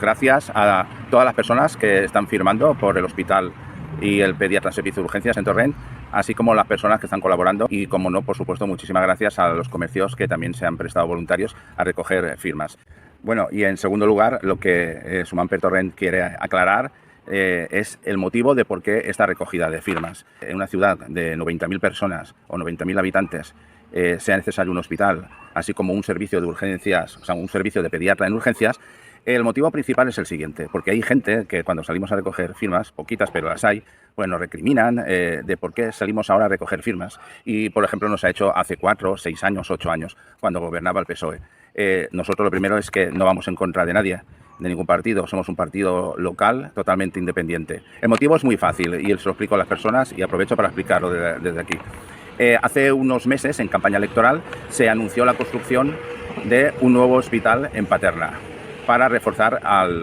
Gracias a todas las personas que están firmando por el hospital y el pediatra servicio de urgencias en Torrent, así como las personas que están colaborando y, como no, por supuesto, muchísimas gracias a los comercios que también se han prestado voluntarios a recoger firmas. Bueno, y en segundo lugar, lo que Sumant per Torrent quiere aclarar es el motivo de por qué esta recogida de firmas. En una ciudad de 90.000 personas o 90.000 habitantes sea necesario un hospital, así como un servicio de urgencias, o sea, un servicio de pediatra en urgencias. El motivo principal es el siguiente, porque hay gente que cuando salimos a recoger firmas, poquitas pero las hay, pues nos recriminan de por qué salimos ahora a recoger firmas. Y, por ejemplo, nos ha hecho hace 4, 6 años, 8 años, cuando gobernaba el PSOE. Nosotros lo primero es que no vamos en contra de nadie, de ningún partido, somos un partido local totalmente independiente. El motivo es muy fácil y se lo explico a las personas y aprovecho para explicarlo desde aquí. Hace unos meses, en campaña electoral, se anunció la construcción de un nuevo hospital en Paterna para reforzar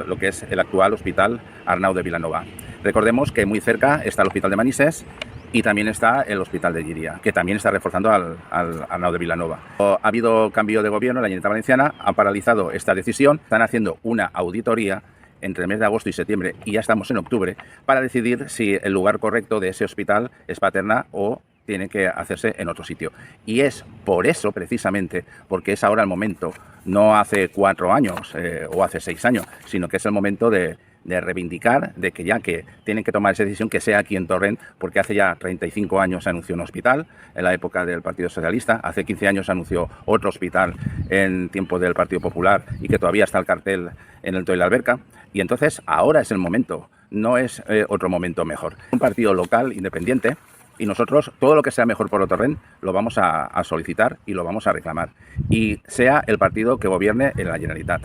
lo que es el actual Hospital Arnau de Vilanova. Recordemos que muy cerca está el Hospital de Manises y también está el Hospital de Llíria, que también está reforzando al Arnau de Vilanova. Ha habido cambio de gobierno, la Generalitat Valenciana ha paralizado esta decisión, están haciendo una auditoría entre el mes de agosto y septiembre, y ya estamos en octubre, para decidir si el lugar correcto de ese hospital es Paterna o tiene que hacerse en otro sitio. Y es por eso, precisamente, porque es ahora el momento, no hace 4 años o hace 6 años, sino que es el momento de reivindicar, de que ya que tienen que tomar esa decisión, que sea aquí en Torrent, porque hace ya 35 años se anunció un hospital, en la época del Partido Socialista, hace 15 años se anunció otro hospital en tiempo del Partido Popular y que todavía está el cartel en el Toy de la Alberca, y entonces ahora es el momento, no es otro momento mejor. Un partido local, independiente, y nosotros todo lo que sea mejor por Torrent lo vamos a solicitar y lo vamos a reclamar, y sea el partido que gobierne en la Generalitat.